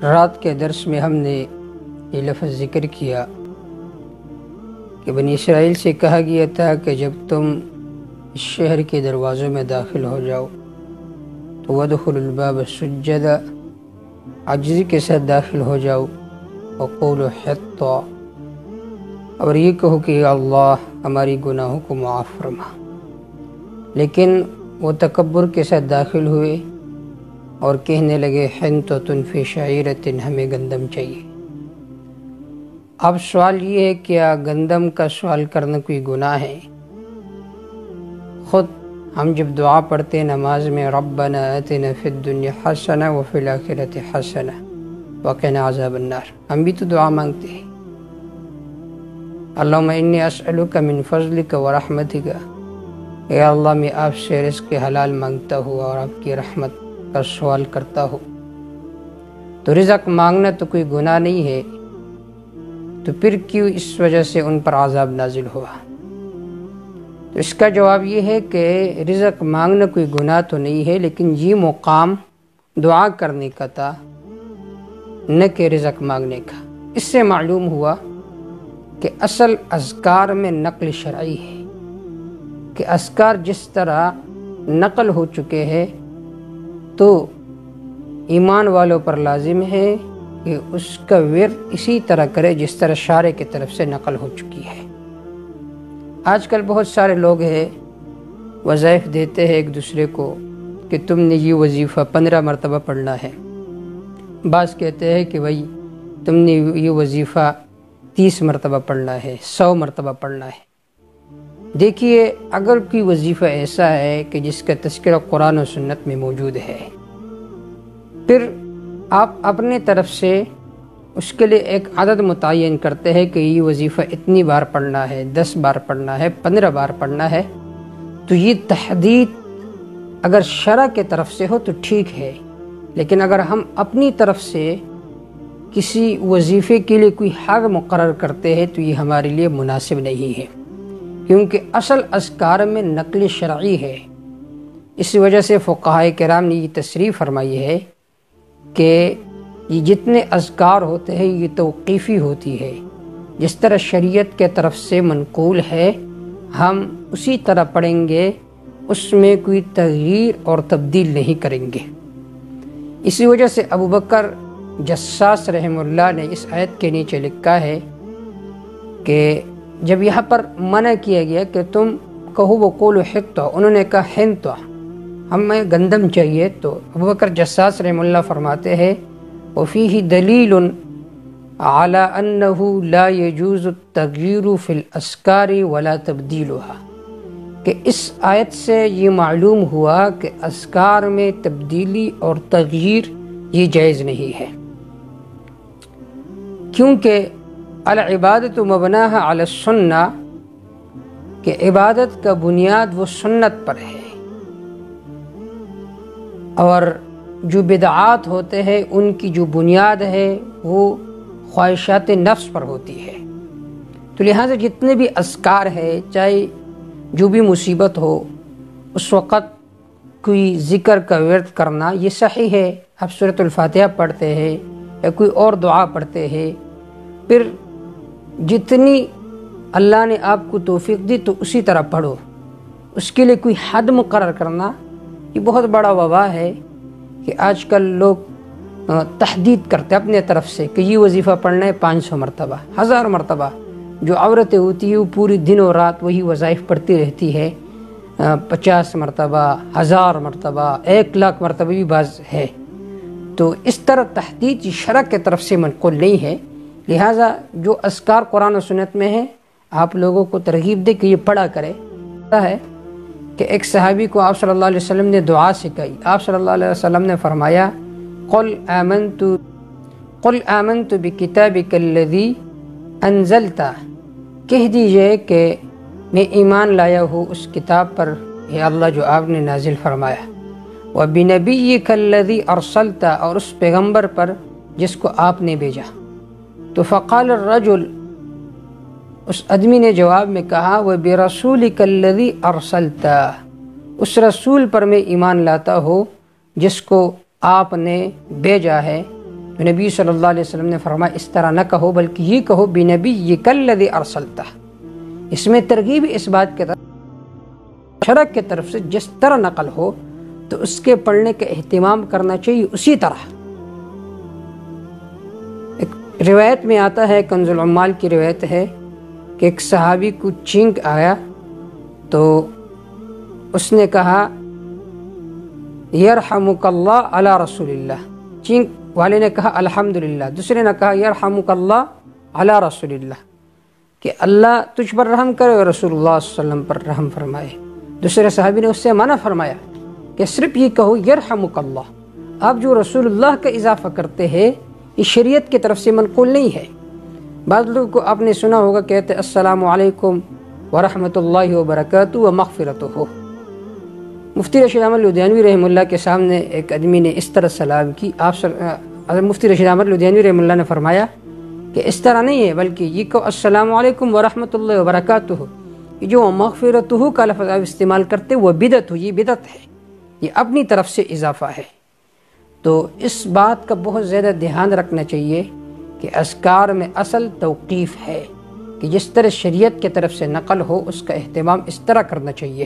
رات کے درس میں ہم نے یہ لفظ ذکر کیا کہ بنی اسرائیل سے کہا گیا تھا کہ جب تم اس شہر کے دروازوں میں داخل ہو جاؤ تو وَادْخُلُوا الْبَابَ سُجَّدًا، عاجزی کے ساتھ داخل ہو جاؤ، وَقُولُوا حِطَّةٌ، اور یہ کہو کہ یا اللہ ہماری گناہوں کو معاف فرما۔ لیکن وہ تکبر کے ساتھ داخل ہوئے اور کہنے لگے حِنطَةٌ فِي شَعِيرَةٍ، ہمیں گندم چاہیے۔ اب سوال یہ ہے کیا گندم کا سوال کرنا کوئی گناہ ہے؟ خود ہم جب دعا پڑھتے ہیں نماز میں ربنا آتنا فی الدنیا حسنہ وفی الآخرۃ حسنہ وقنا عذاب النار، ہم بھی تو دعا مانگتے ہیں اللہم انی اسألک من فضلک ورحمتک، اے اللہ میں آپ سے رزق حلال مانگتا ہوں اور آپ کی رحمت کا سوال کرتا ہوں۔ تو رزق مانگنا تو کوئی گناہ نہیں ہے، تو پھر کیوں اس وجہ سے ان پر عذاب نازل ہوا؟ تو اس کا جواب یہ ہے کہ رزق مانگنا کوئی گناہ تو نہیں ہے، لیکن یہ مقام دعا کرنے کا تھا نہ کہ رزق مانگنے کا۔ اس سے معلوم ہوا کہ اصل اذکار میں نقل شرعی ہے، کہ اذکار جس طرح نقل ہو چکے ہیں تو ایمان والوں پر لازم ہے کہ اس کا ورد اسی طرح کرے جس طرح شارع کی طرف سے نقل ہو چکی ہے۔ آج کل بہت سارے لوگ ہیں وظائف دیتے ہیں ایک دوسرے کو کہ تم نے یہ وظیفہ 15 مرتبہ پڑھنا ہے، بعض کہتے ہیں کہ بھائی تم نے یہ وظیفہ 30 مرتبہ پڑھنا ہے، 100 مرتبہ پڑھنا ہے۔ دیکھیے اگر کوئی وظیفہ ایسا ہے کہ جس کا تذکرہ قرآن و سنت میں موجود ہے، پھر آپ اپنے طرف سے اس کے لیے ایک عدد متعین کرتے ہیں کہ یہ وظیفہ اتنی بار پڑھنا ہے، 10 بار پڑھنا ہے، 15 بار پڑھنا ہے، تو یہ تحدید اگر شرع کے طرف سے ہو تو ٹھیک ہے، لیکن اگر ہم اپنی طرف سے کسی وظیفے کے لیے کوئی حد مقرر کرتے ہیں تو یہ ہمارے لیے مناسب نہیں ہے، کیونکہ اصل اذکار میں نقل شرعی ہے۔ اس وجہ سے فقہاء کرام نے یہ تصریح فرمائی ہے کہ یہ جتنے اذکار ہوتے ہیں یہ توقیفی ہوتی ہے، جس طرح شریعت کے طرف سے منقول ہے ہم اسی طرح پڑھیں گے، اس میں کوئی تغییر اور تبدیل نہیں کریں گے۔ اسی وجہ سے ابو بکر جساس رحمہ اللہ نے اس آیت کے نیچے لکھا ہے کہ جب یہاں پر منع کیا گیا کہ تم کہو وقولوا حطہ، انہوں نے کہا حنطہ، ہمیں گندم چاہیے، تو ابو بکر جساس رحمہ اللہ فرماتے ہیں وفیہ دلیل علی انہ لا یجوز التغییر فی الاذکار ولا تبدیلها، کہ اس آیت سے یہ معلوم ہوا کہ اذکار میں تبدیلی اور تغییر یہ جائز نہیں ہے، کیونکہ العبادت مبناها علی السنہ، کہ عبادت کا بنیاد وہ سنت پر ہے، اور جو بدعات ہوتے ہیں ان کی جو بنیاد ہے وہ خواہشات نفس پر ہوتی ہے۔ تو لہٰذا جتنے بھی اذکار ہے، چاہے جو بھی مصیبت ہو اس وقت کوئی ذکر کا ورد کرنا یہ صحیح ہے، آپ سورۃ الفاتحہ پڑھتے ہیں یا کوئی اور دعا پڑھتے ہیں، پھر جتنی اللہ نے آپ کو توفیق دی تو اسی طرح پڑھو، اس کے لیے کوئی حد مقرر کرنا یہ بہت بڑا وبا ہے کہ آج کل لوگ تحدید کرتے اپنے طرف سے کہ یہ وظیفہ پڑھنا ہے 500 مرتبہ، 1000 مرتبہ۔ جو عورتیں ہوتی ہیں وہ پوری دن و رات وہی وظائف پڑھتی رہتی ہے، 50 مرتبہ، 1000 مرتبہ، 1,00,000 مرتبہ بھی بعض ہے۔ تو اس طرح تحدید شرع کے طرف سے منقول نہیں ہے، لہٰذا جو اذکار قرآن و سنت میں ہے آپ لوگوں کو ترغیب دے کہ یہ پڑھا کرے۔ ہے کہ ایک صحابی کو آپ صلی اللہ علیہ وسلم نے دعا سکھائی، آپ صلی اللہ علیہ وسلم نے فرمایا قل آمنت بکتابک الذی انزلت، کہہ دیجئے کہ میں ایمان لایا ہوں اس کتاب پر اے اللہ جو آپ نے نازل فرمایا، وبنبیک الذی ارسلت، اور اس پیغمبر پر جس کو آپ نے بھیجا۔ تو فقال الرجل، اس آدمی نے جواب میں کہا وَبِرَسُولِكَ الَّذِي أَرْسَلْتَ، اس رسول پر میں ایمان لاتا ہوں جس کو آپ نے بھیجا ہے، تو نبی صلی اللہ علیہ وسلم نے فرمایا اس طرح نہ کہو بلکہ یہ کہو بنبیک الذی ارسلتہ۔ اس میں ترغیب اس بات کے طرف شرع کی طرف سے جس طرح نقل ہو تو اس کے پڑھنے کا اہتمام کرنا چاہیے اسی طرح۔ ایک روایت میں آتا ہے، کنز العمال کی روایت ہے کہ ایک صحابی کو چھینک آیا تو اس نے کہا یرحمک اللہ علی رسول اللہ، چھینک والے نے کہا الحمدللہ، دوسرے نے کہا یرحمک اللہ علی رسول اللہ، کہ اللہ تجھ پر رحم کرے اور رسول اللہ صلی اللہ علیہ وسلم پر رحم فرمائے۔ دوسرے صحابی نے اس سے منع فرمایا کہ صرف یہ کہو یرحمک اللہ، آپ جو رسول اللہ کا اضافہ کرتے ہیں یہ شریعت کی طرف سے منقول نہیں ہے۔ بعض لوگوں کو آپ نے سنا ہوگا کہتے السلام علیکم ورحمۃ اللہ وبرکاتہ ومغفرتہ۔ مفتی رشید احمد لدھیانوی رحمہ اللہ کے سامنے ایک آدمی نے اس طرح سلام کی، مفتی رشید احمد لدھیانوی رحمہ اللہ نے فرمایا کہ اس طرح نہیں ہے بلکہ یہ کہ السلام علیکم ورحمۃ اللہ وبرکاتہ، یہ جو مغفرتہ کا لفظ آپ استعمال کرتے وہ بدعت ہو، یہ بدعت ہے، یہ اپنی طرف سے اضافہ ہے۔ تو اس بات کا بہت زیادہ دھیان رکھنا چاہیے کہ اذکار میں اصل توقیف ہے کہ جس طرح شریعت کی طرف سے نقل ہو اس کا اہتمام اس طرح کرنا چاہیے۔